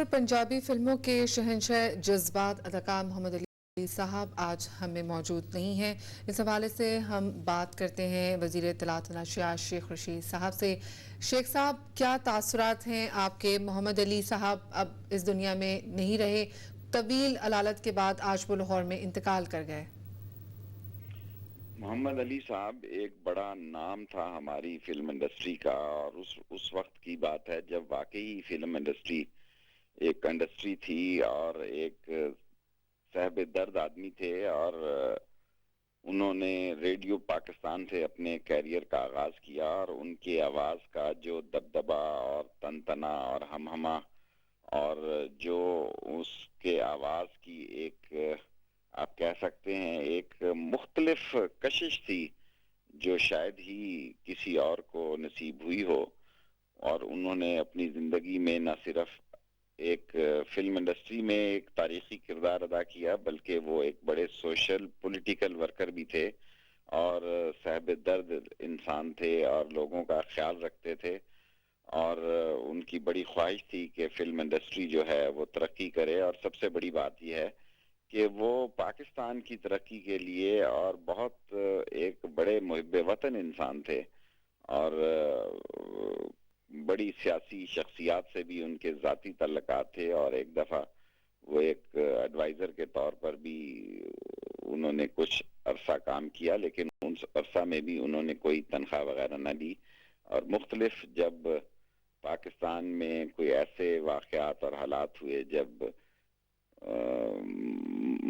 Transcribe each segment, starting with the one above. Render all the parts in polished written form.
पंजाबी फिल्मों के शहंशाह जज्बात अदाकार मोहम्मद अली साहब आज हमें मौजूद नहीं हैं। इस हवाले से हम बात करते हैं वज़ीर इत्तलात व नशरियात शेख रशीद साहब से। शेख साहब, क्या तासुरात हैं आपके? मोहम्मद अली साहब अब इस दुनिया में नहीं रहे, तवील अलालत के बाद आज वो लाहौर में इंतकाल कर गए। मोहम्मद अली साहब एक बड़ा नाम था हमारी फिल्म इंडस्ट्री का, और उस वक्त की बात है जब वाकई फिल्म इंडस्ट्री एक इंडस्ट्री थी और एक साहिब दर्द आदमी थे। और उन्होंने रेडियो पाकिस्तान से अपने कैरियर का आगाज किया और उनकी आवाज का जो दबदबा और तनतना और हमहमा और जो उसके आवाज की एक आप कह सकते हैं एक मुख्तलिफ कशिश थी जो शायद ही किसी और को नसीब हुई हो। और उन्होंने अपनी जिंदगी में न सिर्फ एक फिल्म इंडस्ट्री में एक तारीखी किरदार अदा किया, बल्कि वो एक बड़े सोशल पॉलिटिकल वर्कर भी थे और साहिब दर्द इंसान थे और लोगों का ख्याल रखते थे। और उनकी बड़ी ख्वाहिश थी कि फिल्म इंडस्ट्री जो है वो तरक्की करे। और सबसे बड़ी बात यह है कि वो पाकिस्तान की तरक्की के लिए और बहुत एक बड़े मुहिब वतन इंसान थे। और बड़ी सियासी शख्सियात से भी उनके ज़ाती तल्लुकात थे। और एक दफ़ा वो एक एडवाइज़र के तौर पर भी उन्होंने कुछ अरसा काम किया, लेकिन उस अरसा में भी उन्होंने कोई तनख्वाह वगैरह न ली। और मुख्तलिफ जब पाकिस्तान में कोई ऐसे वाक़यात और हालात हुए जब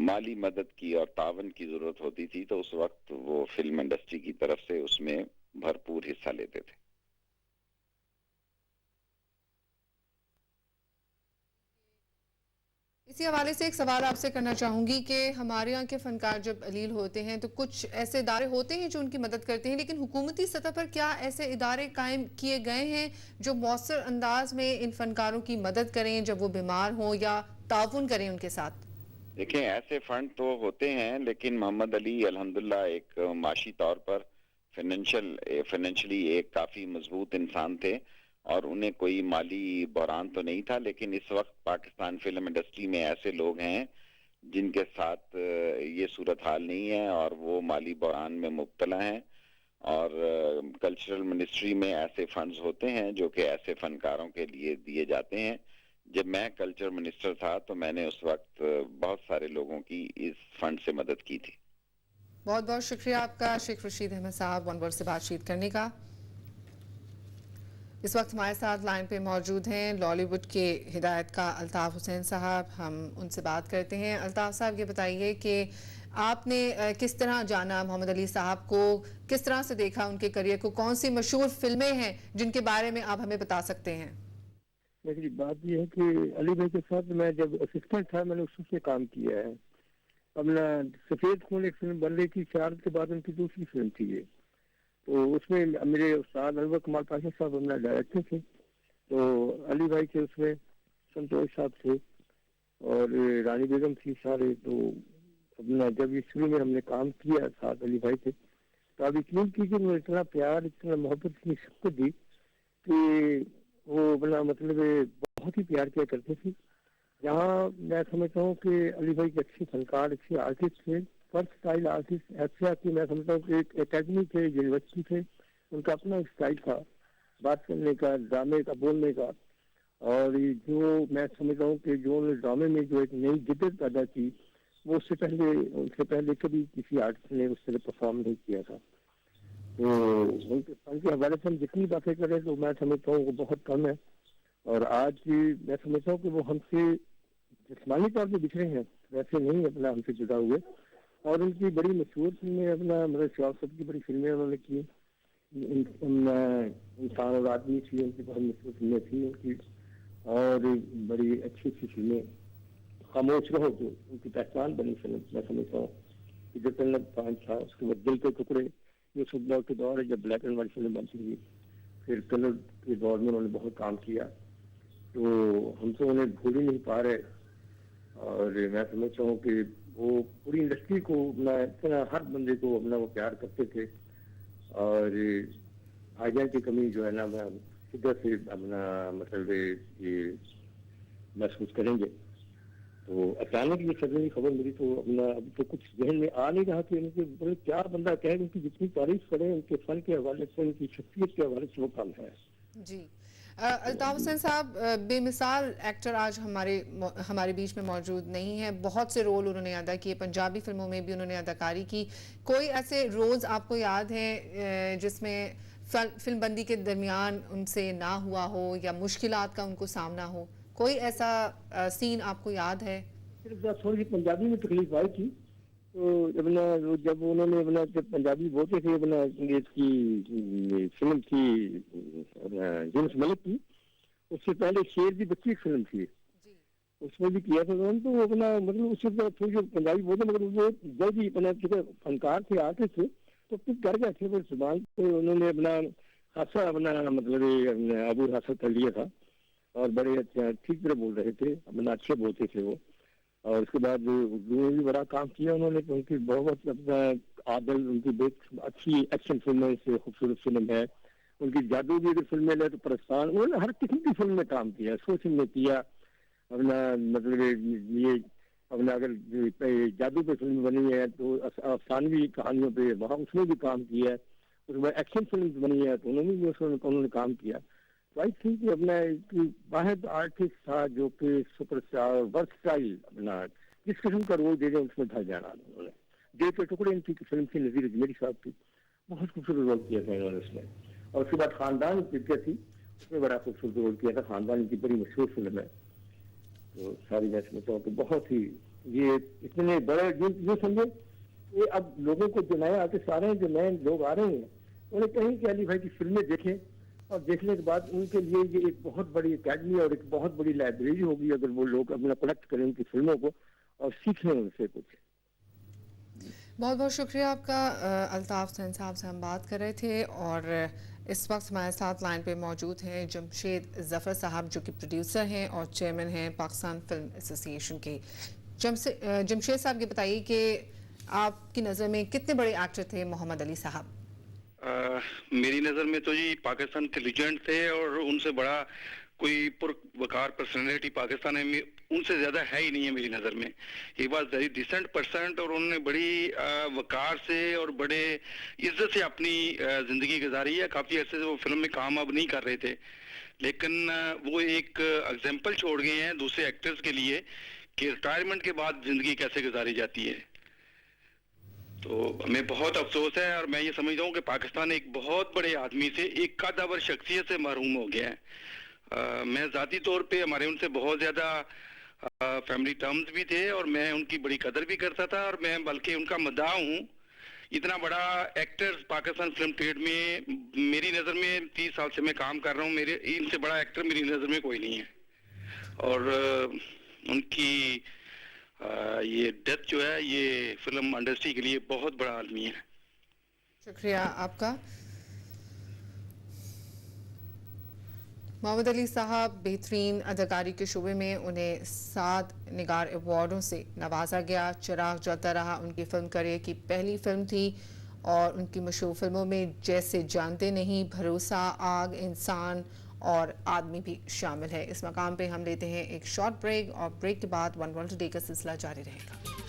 माली मदद की और तावन की ज़रूरत होती थी, तो उस वक्त वो फिल्म इंडस्ट्री की तरफ से उसमें भरपूर हिस्सा लेते थे। इसी हवाले से एक सवाल आपसे करना चाहूंगी कि हमारे यहाँ के फनकार जब अलील होते हैं तो कुछ ऐसे इदारे होते हैं जो उनकी मदद करते हैं, लेकिन हुकूमती सतह पर क्या ऐसे इदारे कायम किए गए हैं जो मौसर अंदाज में इन फनकारों की मदद करें जब वो बीमार हों या ताउन करें उनके साथ? देखें, ऐसे फंड तो होते हैं, लेकिन मोहम्मद अली अल्हम्दुलिल्लाह एक माशी तौर पर फाइनेंशियली एक काफ़ी मजबूत इंसान थे और उन्हें कोई माली बहरान तो नहीं था। लेकिन इस वक्त पाकिस्तान फिल्म इंडस्ट्री में ऐसे लोग हैं जिनके साथ ये सूरत हाल नहीं है और वो माली बहरान में मुब्तला हैं। और कल्चरल मिनिस्ट्री में ऐसे फंड्स होते हैं जो कि ऐसे फनकारों के लिए दिए जाते हैं। जब मैं कल्चर मिनिस्टर था तो मैंने उस वक्त बहुत सारे लोगों की इस फंड से मदद की थी। बहुत बहुत शुक्रिया आपका शेख रशीद अहमद साहब वन वर्ल्ड से बातचीत करने का। इस वक्त हमारे साथ लाइन पे मौजूद हैं लॉलीवुड के हिदायतकार अल्ताफ़ हुसैन साहब। हम उनसे बात करते हैं। अल्ताफ़ साहब, ये बताइए कि आपने किस तरह जाना मोहम्मद अली साहब को, किस तरह से देखा उनके करियर को, कौन सी मशहूर फिल्में हैं जिनके बारे में आप हमें बता सकते हैं? मेरी बात यह है कि अली भाई के साथ मैं जब असिस्टेंट था मैंने उससे काम किया है। अपना सफेद खून एक फिल्म बन रही थी, शरारत के बाद उनकी दूसरी फिल्म थी ये। तो उसमें मेरे उस्ताद अनवर कमाल पाशा साहब अपना डायरेक्टर थे, तो अली भाई थे उसमें, संतोष साहब थे और रानी बेगम थी सारे। तो अपना जब इस फिल्म में हमने काम किया साथ अली भाई थे, तो आप यकीन कीजिए मुझे इतना प्यार, इतना मोहब्बत, इतनी शक्ति दी कि वो अपना मतलब बहुत ही प्यार किया करते थे। यहाँ मैं समझता हूँ कि अली भाई के अच्छे फनकार, अच्छे आर्टिस्ट थे, फर्स्ट स्टाइल आर्टिस्ट। ऐसा कि मैं समझता हूँ कि एक एकेडमी थे, यूनिवर्सिटी थे, उनका अपना एक स्टाइल था बात करने का, ड्रामे का, बोलने का। और जो मैं समझता हूँ कि जो उन्होंने ड्रामे में जो एक नई जिद्दत पैदा की, वो उनसे पहले कभी किसी आर्टिस्ट ने उस तरह परफॉर्म नहीं किया था। तो उनके फन के हवाले से हम जितनी बातें करें तो मैं समझता हूँ वो बहुत कम है। और आज मैं समझता हूँ कि वो हमसे जिस्मानी तौर पर बिछड़े हैं, वैसे नहीं अपना हमसे जुड़ा हुए। और उनकी बड़ी मशहूर फिल्में अपना मतलब शौक सब की बड़ी फिल्में उन्होंने की। इंसान और आदमी थी उनकी, बहुत मशहूर फिल्में थी उनकी, और बड़ी अच्छी अच्छी फिल्में। खामोश रहो जो उनकी पहचान बनी फिल्म, मैं समझता हूँ कि जो जन्नत पान था, उसके बाद दिल के टुकड़े, ये सब दौर के दौर है जब ब्लैक एंड व्हाइट फिल्म बनती थी। फिर कलर के दौर में उन्होंने बहुत काम किया, तो हम तो उन्हें भूल ही नहीं पा रहे। और मैं समझता हूँ कि वो पूरी इंडस्ट्री को अपना इतना, हर बंदे को अपना वो प्यार करते थे। और भाईजान की कमी जो है ना, मैं शिद्दत से अपना मतलब ये महसूस करेंगे। तो अचानक ये सदमे की खबर मिली तो अपना अभी तो कुछ जहन में आ नहीं रहा कि उनके बोले क्या बंदा कहे, उनकी जितनी तारीफ करें उनके फन के हवाले से, उनकी शख्सियत के हवाले से वो कम है। जी। अल्ताफ हुसैन साहब, बेमिसाल एक्टर आज हमारे बीच में मौजूद नहीं है। बहुत से रोल उन्होंने अदा किए, पंजाबी फिल्मों में भी उन्होंने अदाकारी की। कोई ऐसे रोल्स आपको याद हैं जिसमें फिल्म बंदी के दरमियान उनसे ना हुआ हो या मुश्किलात का उनको सामना हो? कोई ऐसा सीन आपको याद है? सिर्फ जब थोड़ी सी पंजाबी में तकलीफ आई थी तो जब उन्होंने अपना जब पंजाबी बोलते थे अपना इसकी फिल्म थी यूनुस मलिक की, उससे पहले शेर की बच्ची फिल्म थी, जी। उसमें भी किया था उन्होंने। तो वो अपना मतलब उससे थोड़ी जो पंजाबी बोलते मगर वो जल्द ही अपना चूंकि फनकार थे, आर्टिस्ट थे, तो फिर कर गए थे वो जुबान पे उन्होंने अपना हादसा अपना मतलब अबू हादसा कर लिया था और बड़े ठीक तरह बोल रहे थे, अपना अच्छे बोलते थे वो। और उसके बाद उर्दू में भी बड़ा काम किया उन्होंने, तो उनकी बहुत अपना आदल, उनकी बहुत अच्छी एक्शन फिल्म से खूबसूरत फिल्म है उनकी। जादू की अगर फिल्में ले तो प्रस्थान, उन्होंने हर किस्म की फिल्म में काम किया, सोशल में किया अपना मतलब ये अपना अगर जादू पे फिल्म बनी है तो अफसानवी कहानियों पे वहाँ उसमें भी काम किया है। उसके बाद एक्शन फिल्म बनी है तो उन्होंने भी उन्होंने काम किया। तो आई थिंक अपना वाहिद आर्टिस्ट था जो कि सुपरस्टार वर्सटाइल अपना जिस किस्म का रोल दे दें उसमें ढल जाना। उन्होंने दिल के टुकड़े इनकी फिल्म थी, नज़ीर अजमेरी साहब की, बहुत खूबसूरत रोल किया था इन्होंने उसमें। और उसके बाद खानदान पिक्चर थी, उसमें बड़ा खूबसूरत रोल किया था। खानदान की बड़ी मशहूर फिल्म है। तो सारी मैं समझता हूँ कि बहुत ही ये इतने बड़े ये समझे ये अब लोगों को जो नए आर्टिस्ट आ रहे हैं, जो नए लोग आ रहे हैं, उन्हें कहीं कि अली भाई की फिल्में देखें और देखने के बाद उनके लिए ये एक बहुत बड़ी एकेडमी और एक बहुत बड़ी लाइब्रेरी होगी अगर वो लोग अपना कलेक्ट करें उनकी फिल्मों को और सीखें उनसे कुछ। बहुत बहुत शुक्रिया आपका। अल्ताफ हुसैन साहब से हम बात कर रहे थे और इस वक्त हमारे साथ लाइन पे मौजूद हैं जमशेद ज़फ़र साहब, जो कि प्रोड्यूसर हैं और चेयरमैन हैं पाकिस्तान फिल्म एसोसिएशन के। जमशेद साहब, ये बताइए कि आपकी नज़र में कितने बड़े एक्टर थे मोहम्मद अली साहब? मेरी नज़र में तो जी पाकिस्तान के लीजेंड थे और उनसे बड़ा कोई पुरवकार पर्सनैलिटी पाकिस्तान में उनसे ज़्यादा है ही नहीं है मेरी नज़र में। He was very decent person और उन्होंने बड़ी वकार से और बड़े इज्जत से अपनी ज़िंदगी गुजारी है। काफ़ी अर्से से वो फिल्म में काम अब नहीं कर रहे थे, लेकिन वो एक एग्जाम्पल छोड़ गए हैं दूसरे एक्टर्स के लिए कि रिटायरमेंट के बाद ज़िंदगी कैसे गुजारी जाती है। तो हमें बहुत अफसोस है और मैं ये समझता हूँ कि पाकिस्तान एक बहुत बड़े आदमी से, एक कदावर शख्सियत से महरूम हो गया है। मैं ज़ाती तौर पे हमारे उनसे बहुत ज़्यादा फैमिली टर्म्स भी थे और मैं उनकी बड़ी कदर भी करता था और मैं बल्कि उनका मदाह हूँ। इतना बड़ा एक्टर पाकिस्तान फिल्म ट्रेड में मेरी नज़र में 30 साल से मैं काम कर रहा हूँ, मेरे इनसे बड़ा एक्टर मेरी नज़र में कोई नहीं है। और उनकी ये डेथ जो है ये फिल्म इंडस्ट्री के लिए बहुत बड़ा आलमी है। शुक्रिया आपका। मोहम्मद अली साहब बेहतरीन अदाकारी के शोबे में उन्हें 7 निगार अवार्डों से नवाजा गया। चिराग जलता रहा उनकी फिल्म करियर की पहली फिल्म थी और उनकी मशहूर फिल्मों में जैसे जानते नहीं, भरोसा, आग, इंसान और आदमी भी शामिल है। इस मकाम पे हम लेते हैं एक शॉर्ट ब्रेक और ब्रेक के बाद वन वर्ल्ड टुडे का सिलसिला जारी रहेगा।